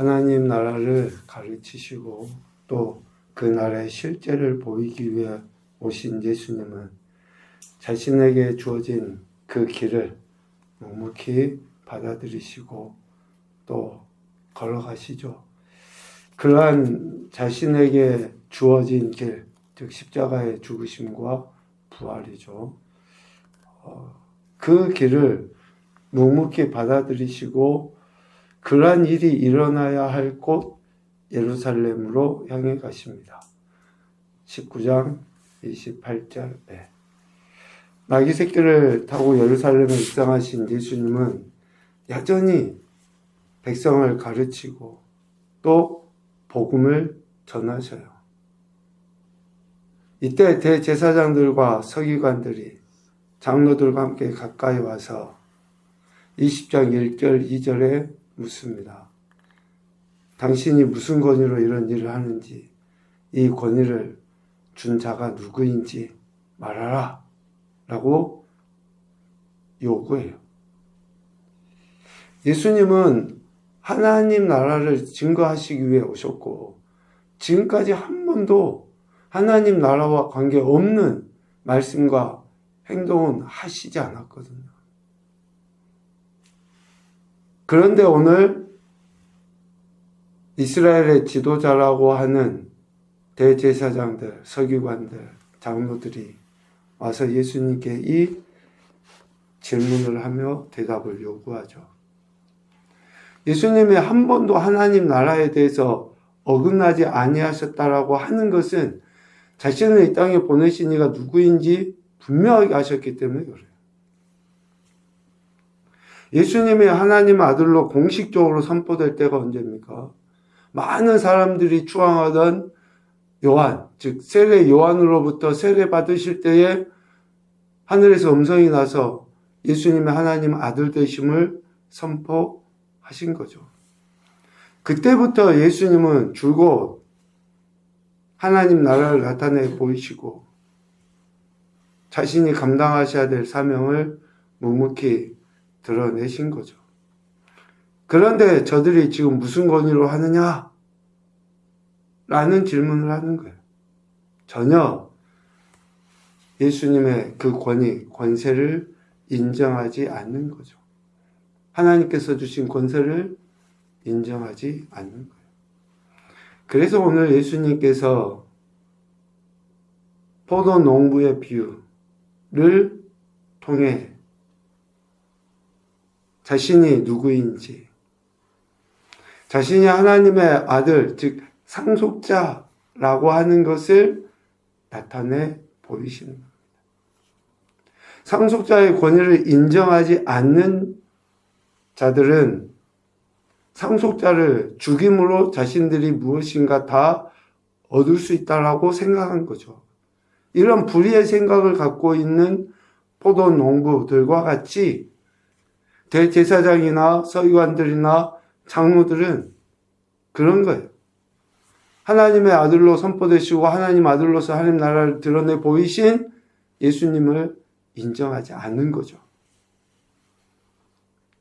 하나님 나라를 가르치시고 또 그 나라의 실제를 보이기 위해 오신 예수님은 자신에게 주어진 그 길을 묵묵히 받아들이시고 또 걸어가시죠. 그러한 자신에게 주어진 길, 즉 십자가의 죽으심과 부활이죠. 그 길을 묵묵히 받아들이시고 그러한 일이 일어나야 할 곳 예루살렘으로 향해 가십니다. 19장 28절에 나귀 새끼를 타고 예루살렘에 입성하신 예수님은 여전히 백성을 가르치고 또 복음을 전하셔요. 이때 대제사장들과 서기관들이 장로들과 함께 가까이 와서 20장 1절 2절에 묻습니다. 당신이 무슨 권위로 이런 일을 하는지, 이 권위를 준 자가 누구인지 말하라 라고 요구해요. 예수님은 하나님 나라를 증거하시기 위해 오셨고 지금까지 한 번도 하나님 나라와 관계없는 말씀과 행동은 하시지 않았거든요. 그런데 오늘 이스라엘의 지도자라고 하는 대제사장들, 서기관들, 장로들이 와서 예수님께 이 질문을 하며 대답을 요구하죠. 예수님이 한 번도 하나님 나라에 대해서 어긋나지 아니하셨다라고 하는 것은 자신을 이 땅에 보내신 이가 누구인지 분명하게 아셨기 때문에 그래요. 예수님이 하나님 아들로 공식적으로 선포될 때가 언제입니까? 많은 사람들이 추앙하던 요한, 즉 세례 요한으로부터 세례 받으실 때에 하늘에서 음성이 나서 예수님의 하나님 아들 되심을 선포하신 거죠. 그때부터 예수님은 줄곧 하나님 나라를 나타내 보이시고 자신이 감당하셔야 될 사명을 묵묵히 드러내신 거죠. 그런데 저들이 지금 무슨 권위로 하느냐? 라는 질문을 하는 거예요. 전혀 예수님의 그 권위, 권세를 인정하지 않는 거죠. 하나님께서 주신 권세를 인정하지 않는 거예요. 그래서 오늘 예수님께서 포도 농부의 비유를 통해 자신이 누구인지, 자신이 하나님의 아들, 즉 상속자라고 하는 것을 나타내 보이시는 겁니다. 상속자의 권위를 인정하지 않는 자들은 상속자를 죽임으로 자신들이 무엇인가 다 얻을 수 있다라고 생각한 거죠. 이런 불의의 생각을 갖고 있는 포도 농부들과 같이 대제사장이나 서기관들이나 장로들은 그런 거예요. 하나님의 아들로 선포되시고 하나님 아들로서 하나님 나라를 드러내 보이신 예수님을 인정하지 않는 거죠.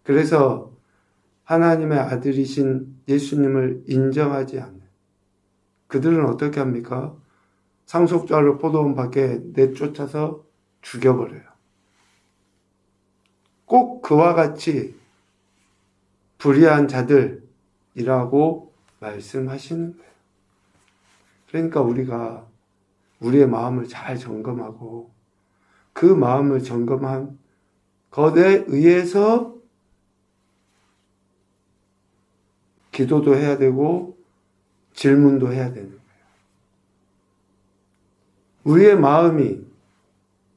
그래서 하나님의 아들이신 예수님을 인정하지 않는 그들은 어떻게 합니까? 상속자를 포도원 밖에 내쫓아서 죽여버려요. 꼭 그와 같이 불의한 자들이라고 말씀하시는 거예요. 그러니까 우리가 우리의 마음을 잘 점검하고 그 마음을 점검한 것에 의해서 기도도 해야 되고 질문도 해야 되는 거예요. 우리의 마음이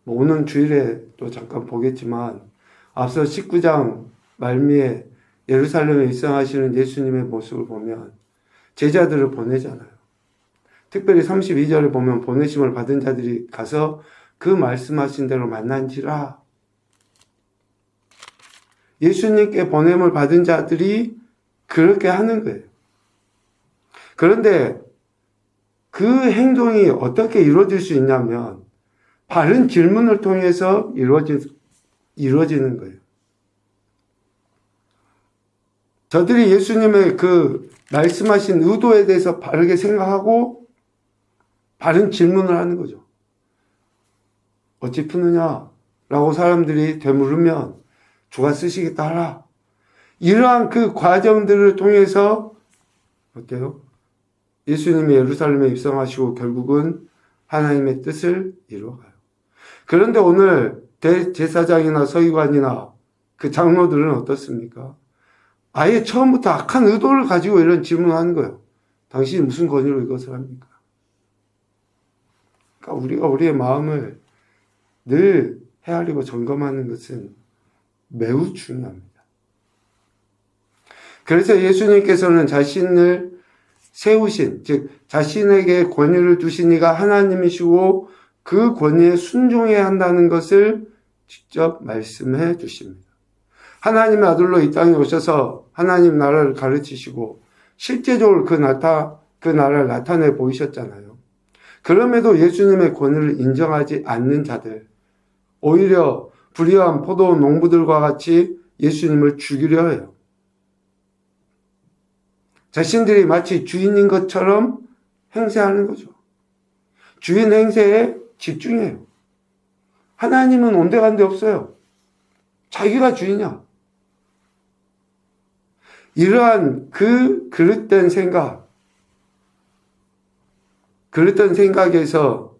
오는 주일에 또 잠깐 보겠지만 앞서 19장 말미에 예루살렘에 입성하시는 예수님의 모습을 보면 제자들을 보내잖아요. 특별히 32절에 보면 보내심을 받은 자들이 가서 그 말씀하신 대로 만난지라. 예수님께 보냄을 받은 자들이 그렇게 하는 거예요. 그런데 그 행동이 어떻게 이루어질 수 있냐면 바른 질문을 통해서 이루어지는 거예요. 저들이 예수님의 그 말씀하신 의도에 대해서 바르게 생각하고 바른 질문을 하는 거죠. 어찌 푸느냐? 라고 사람들이 되물으면 주가 쓰시겠다 하라. 이러한 그 과정들을 통해서 어때요? 예수님이 예루살렘에 입성하시고 결국은 하나님의 뜻을 이루어가요. 그런데 오늘 대제사장이나 서기관이나 그 장로들은 어떻습니까? 아예 처음부터 악한 의도를 가지고 이런 질문을 하는 거예요. 당신이 무슨 권위로 이것을 합니까? 그러니까 우리가 우리의 마음을 늘 헤아리고 점검하는 것은 매우 중요합니다. 그래서 예수님께서는 자신을 세우신, 즉 자신에게 권위를 두신 이가 하나님이시고 그 권위에 순종해야 한다는 것을 직접 말씀해 주십니다. 하나님의 아들로 이 땅에 오셔서 하나님 나라를 가르치시고 실제적으로 그 나라를 나타내 보이셨잖아요. 그럼에도 예수님의 권위를 인정하지 않는 자들, 오히려 불의한 포도 농부들과 같이 예수님을 죽이려 해요. 자신들이 마치 주인인 것처럼 행세하는 거죠. 주인 행세에 집중해요. 하나님은 온데간데 없어요. 자기가 주인이야. 이러한 그 그릇된 생각에서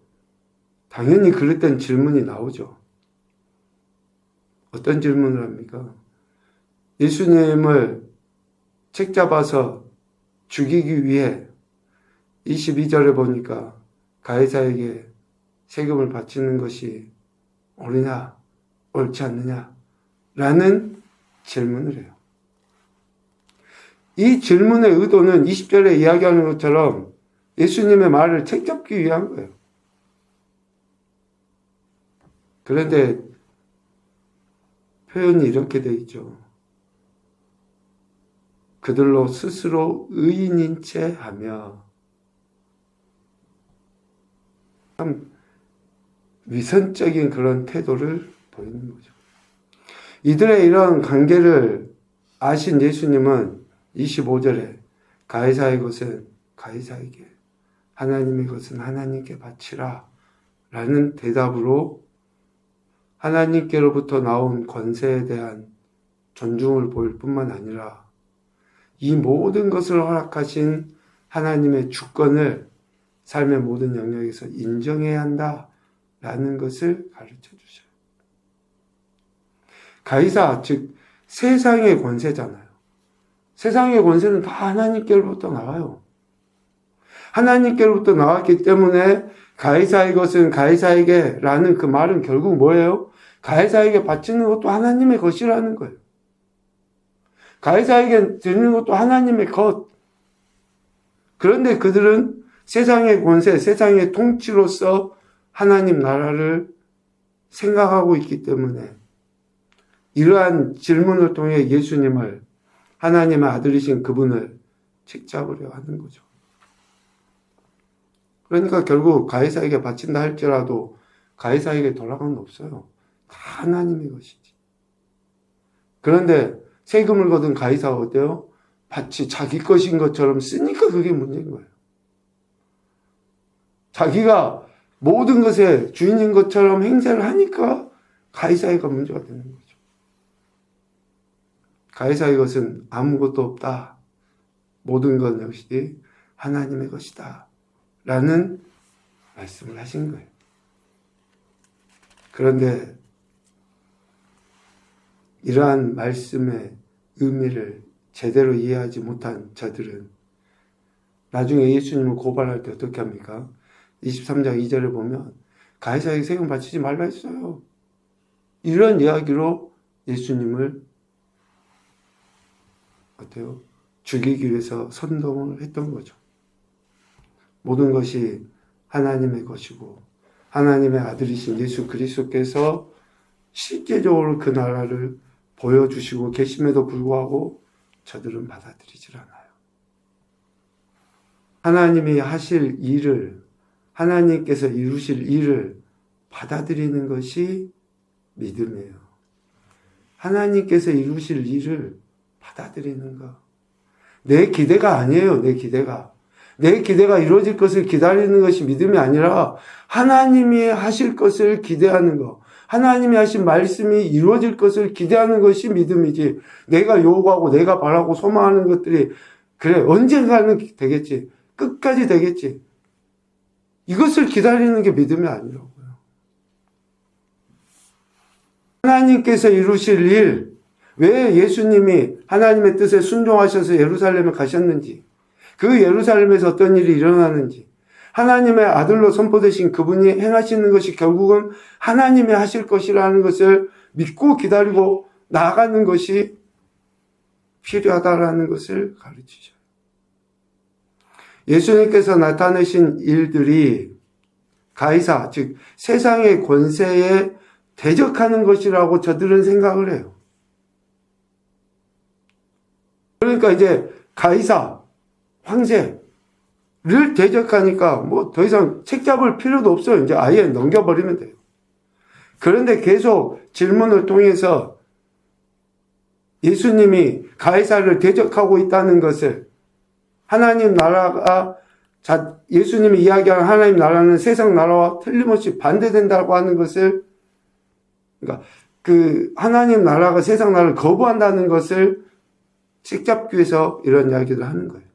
당연히 그릇된 질문이 나오죠. 어떤 질문을 합니까? 예수님을 책잡아서 죽이기 위해 22절에 보니까 가이사에게 세금을 바치는 것이 옳으냐, 옳지 않느냐 라는 질문을 해요. 이 질문의 의도는 20절에 이야기하는 것처럼 예수님의 말을 책잡기 위한 거예요. 그런데 표현이 이렇게 돼 있죠. 그들로 스스로 의인인 채 하며, 참 위선적인 그런 태도를 보이는 거죠. 이들의 이런 관계를 아신 예수님은 25절에 가이사의 것은 가이사에게, 하나님의 것은 하나님께 바치라 라는 대답으로 하나님께로부터 나온 권세에 대한 존중을 보일 뿐만 아니라 이 모든 것을 허락하신 하나님의 주권을 삶의 모든 영역에서 인정해야 한다라는 것을 가르쳐 주셔요. 가이사, 즉 세상의 권세잖아요. 세상의 권세는 다 하나님께로부터 나와요. 하나님께로부터 나왔기 때문에 가이사의 것은 가이사에게 라는 그 말은 결국 뭐예요? 가이사에게 바치는 것도 하나님의 것이라는 거예요. 가이사에게 드리는 것도 하나님의 것. 그런데 그들은 세상의 권세, 세상의 통치로서 하나님 나라를 생각하고 있기 때문에 이러한 질문을 통해 예수님을, 하나님의 아들이신 그분을 책잡으려 하는 거죠. 그러니까 결국 가이사에게 바친다 할지라도 가이사에게 돌아가는 건 없어요. 다 하나님의 것이지. 그런데 세금을 거둔 가이사가 어때요? 마치 자기 것인 것처럼 쓰니까 그게 문제인 거예요. 자기가 모든 것의 주인인 것처럼 행세를 하니까 가이사이가 문제가 되는 거죠. 가이사의 것은 아무것도 없다. 모든 것 역시 하나님의 것이다. 라는 말씀을 하신 거예요. 그런데 이러한 말씀의 의미를 제대로 이해하지 못한 자들은 나중에 예수님을 고발할 때 어떻게 합니까? 23장 2절에 보면 가이사에게 세금 바치지 말라 했어요. 이런 이야기로 예수님을 어때요? 죽이기 위해서 선동을 했던 거죠. 모든 것이 하나님의 것이고 하나님의 아들이신 예수 그리스도께서 실제적으로 그 나라를 보여주시고 계심에도 불구하고 저들은 받아들이질 않아요. 하나님이 하실 일을, 하나님께서 이루실 일을 받아들이는 것이 믿음이에요. 하나님께서 이루실 일을 받아들이는 것. 내 기대가 아니에요. 내 기대가. 내 기대가 이루어질 것을 기다리는 것이 믿음이 아니라 하나님이 하실 것을 기대하는 것. 하나님이 하신 말씀이 이루어질 것을 기대하는 것이 믿음이지. 내가 요구하고 내가 바라고 소망하는 것들이 그래 언젠가는 되겠지. 끝까지 되겠지. 이것을 기다리는 게 믿음이 아니라고요. 하나님께서 이루실 일, 왜 예수님이 하나님의 뜻에 순종하셔서 예루살렘에 가셨는지, 그 예루살렘에서 어떤 일이 일어나는지, 하나님의 아들로 선포되신 그분이 행하시는 것이 결국은 하나님이 하실 것이라는 것을 믿고 기다리고 나아가는 것이 필요하다라는 것을 가르치죠. 예수님께서 나타내신 일들이 가이사, 즉 세상의 권세에 대적하는 것이라고 저들은 생각을 해요. 그러니까 이제 가이사, 황제를 대적하니까 뭐 더 이상 책 잡을 필요도 없어요. 이제 아예 넘겨버리면 돼요. 그런데 계속 질문을 통해서 예수님이 가이사를 대적하고 있다는 것을 하나님 나라가 예수님이 이야기하는 하나님 나라는 세상 나라와 틀림없이 반대된다고 하는 것을 그러니까 그 하나님 나라가 세상 나라를 거부한다는 것을 책잡기 위해서 이런 이야기를 하는 거예요.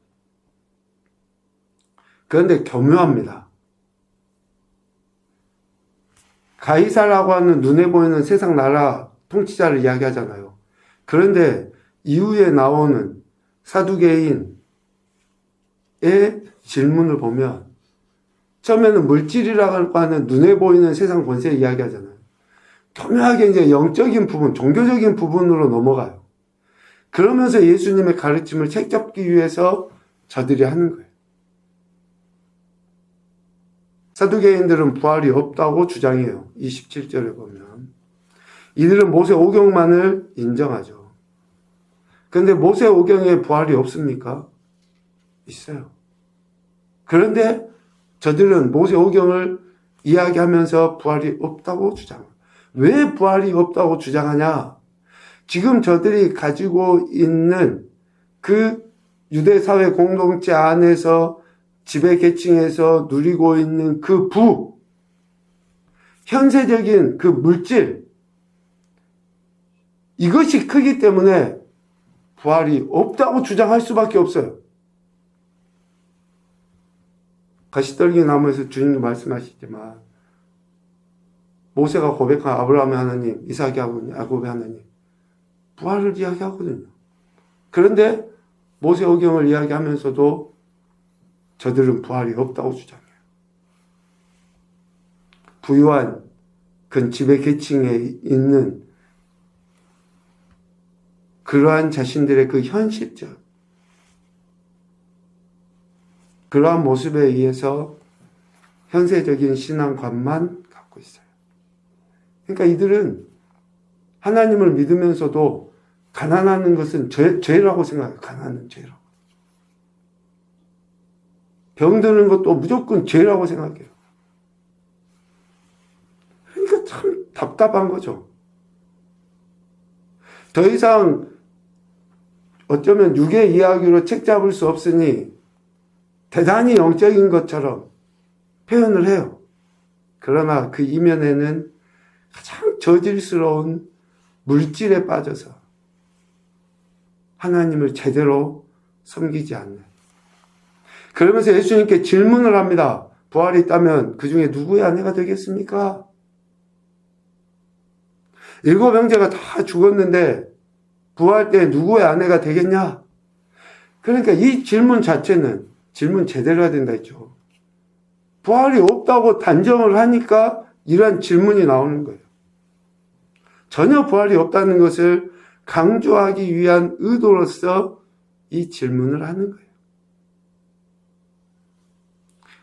그런데 교묘합니다. 가이사라고 하는 눈에 보이는 세상 나라 통치자를 이야기하잖아요. 그런데 이후에 나오는 사두개인의 질문을 보면 처음에는 물질이라고 하는 눈에 보이는 세상 권세 이야기하잖아요. 교묘하게 이제 영적인 부분, 종교적인 부분으로 넘어가요. 그러면서 예수님의 가르침을 책잡기 위해서 저들이 하는 거예요. 사두개인들은 부활이 없다고 주장해요. 27절에 보면. 이들은 모세 오경만을 인정하죠. 그런데 모세 오경에 부활이 없습니까? 있어요. 그런데 저들은 모세 오경을 이야기하면서 부활이 없다고 주장합니다. 왜 부활이 없다고 주장하냐? 지금 저들이 가지고 있는 그 유대사회 공동체 안에서 지배 계층에서 누리고 있는 그 현세적인 그 물질, 이것이 크기 때문에 부활이 없다고 주장할 수밖에 없어요. 가시떨기 나무에서 주님도 말씀하시지만 모세가 고백한 아브라함의 하나님, 이삭의 하나님, 야곱의 하나님, 부활을 이야기하거든요. 그런데 모세 오경을 이야기하면서도 저들은 부활이 없다고 주장해요. 부유한 그 지배 계층에 있는 그러한 자신들의 그 현실적 그러한 모습에 의해서 현세적인 신앙관만 갖고 있어요. 그러니까 이들은 하나님을 믿으면서도 가난하는 것은 죄라고 생각해요. 가난은 죄라고. 병드는 것도 무조건 죄라고 생각해요. 그러니까 참 답답한 거죠. 더 이상 어쩌면 육의 이야기로 책 잡을 수 없으니 대단히 영적인 것처럼 표현을 해요. 그러나 그 이면에는 가장 저질스러운 물질에 빠져서 하나님을 제대로 섬기지 않는. 그러면서 예수님께 질문을 합니다. 부활이 있다면 그 중에 누구의 아내가 되겠습니까? 7 형제가 다 죽었는데 부활 때 누구의 아내가 되겠냐? 그러니까 이 질문 자체는 질문 제대로 해야 된다 했죠. 부활이 없다고 단정을 하니까 이러한 질문이 나오는 거예요. 전혀 부활이 없다는 것을 강조하기 위한 의도로서 이 질문을 하는 거예요.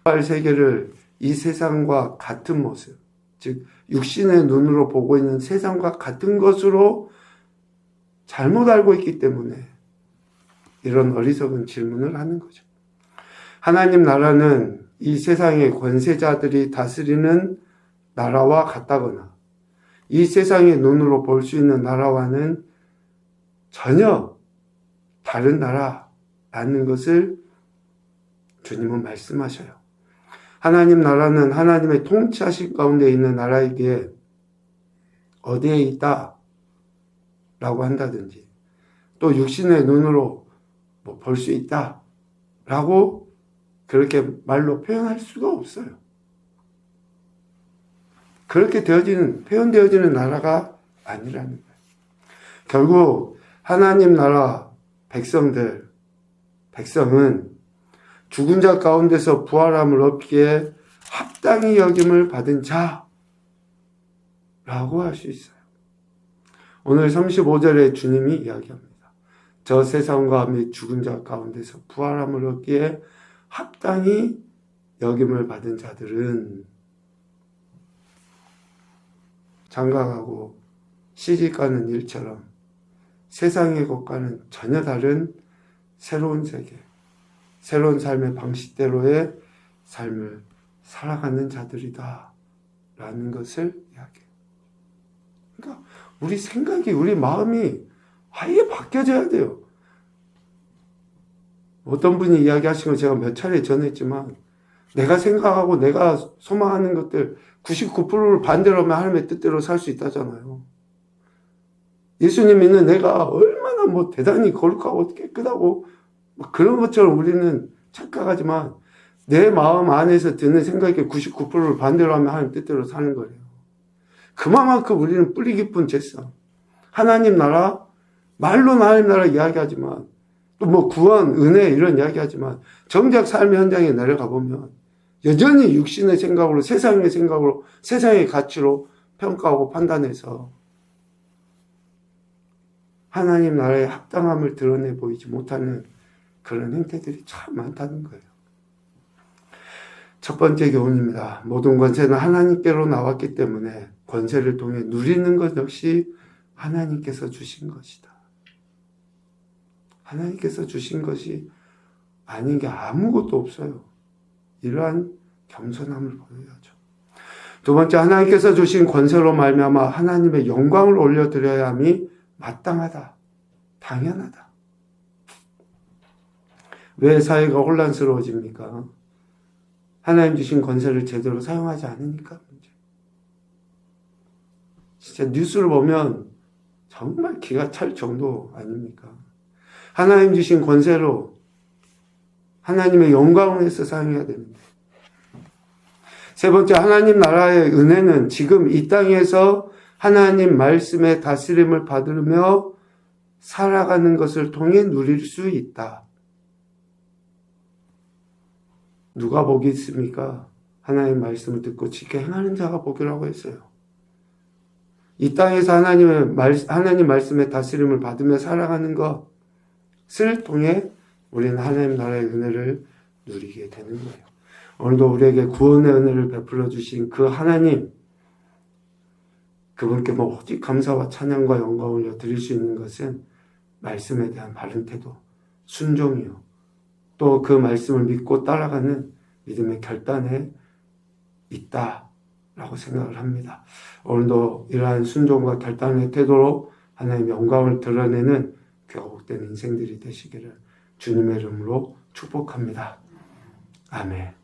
부활 세계를 이 세상과 같은 모습, 즉 육신의 눈으로 보고 있는 세상과 같은 것으로 잘못 알고 있기 때문에 이런 어리석은 질문을 하는 거죠. 하나님 나라는 이 세상의 권세자들이 다스리는 나라와 같다거나 이 세상의 눈으로 볼 수 있는 나라와는 전혀 다른 나라, 라는 것을 주님은 말씀하셔요. 하나님 나라는 하나님의 통치하실 가운데 있는 나라이기에 어디에 있다 라고 한다든지 또 육신의 눈으로 볼 수 있다 라고 그렇게 말로 표현할 수가 없어요. 그렇게 표현되어지는 나라가 아니라는 거예요. 결국 하나님 나라 백성은 죽은 자 가운데서 부활함을 얻기에 합당히 여김을 받은 자라고 할 수 있어요. 오늘 35절에 주님이 이야기합니다. 저 세상과 및 죽은 자 가운데서 부활함을 얻기에 합당히 여김을 받은 자들은 장가가고 시집가는 일처럼 세상의 것과는 전혀 다른 새로운 세계, 새로운 삶의 방식대로의 삶을 살아가는 자들이다 라는 것을 이야기해요. 그러니까 우리 생각이, 우리 마음이 아예 바뀌어져야 돼요. 어떤 분이 이야기하신 거 제가 몇 차례 전했지만 내가 생각하고 내가 소망하는 것들 99%를 반대로 하면 하나님의 뜻대로 살 수 있다잖아요. 예수님 믿는 내가 얼마나 대단히 거룩하고 깨끗하고 그런 것처럼 우리는 착각하지만 내 마음 안에서 드는 생각의 99%를 반대로 하면 하나님 뜻대로 사는 거예요. 그만큼 우리는 뿌리 깊은 죄성. 하나님 나라, 말로는 하나님 나라 이야기하지만 또 구원, 은혜 이런 이야기하지만 정작 삶의 현장에 내려가 보면 여전히 육신의 생각으로, 세상의 생각으로, 세상의 가치로 평가하고 판단해서 하나님 나라의 합당함을 드러내 보이지 못하는 그런 행태들이 참 많다는 거예요. 첫 번째 교훈입니다. 모든 권세는 하나님께로 나왔기 때문에 권세를 통해 누리는 것 역시 하나님께서 주신 것이다. 하나님께서 주신 것이 아닌 게 아무것도 없어요. 이러한 겸손함을 보여야죠. 두 번째, 하나님께서 주신 권세로 말미암아 하나님의 영광을 올려드려야 함이 마땅하다. 당연하다. 왜 사회가 혼란스러워집니까? 하나님 주신 권세를 제대로 사용하지 않으니까 문제. 진짜 뉴스를 보면 정말 기가 찰 정도 아닙니까? 하나님 주신 권세로 하나님의 영광을 위해서 사용해야 됩니다. 세 번째, 하나님 나라의 은혜는 지금 이 땅에서 하나님 말씀의 다스림을 받으며 살아가는 것을 통해 누릴 수 있다. 누가 복이 있습니까? 하나님 말씀을 듣고 지켜 행하는 자가 복이라고 했어요. 이 땅에서 하나님 말씀의 다스림을 받으며 살아가는 것을 통해 우리는 하나님 나라의 은혜를 누리게 되는 거예요. 오늘도 우리에게 구원의 은혜를 베풀어 주신 그 하나님, 그분께 오직 감사와 찬양과 영광을 드릴 수 있는 것은 말씀에 대한 바른 태도, 순종이요. 또 그 말씀을 믿고 따라가는 믿음의 결단에 있다라고 생각을 합니다. 오늘도 이러한 순종과 결단의 태도로 하나님의 영광을 드러내는 귀하복된 인생들이 되시기를 주님의 이름으로 축복합니다. 아멘.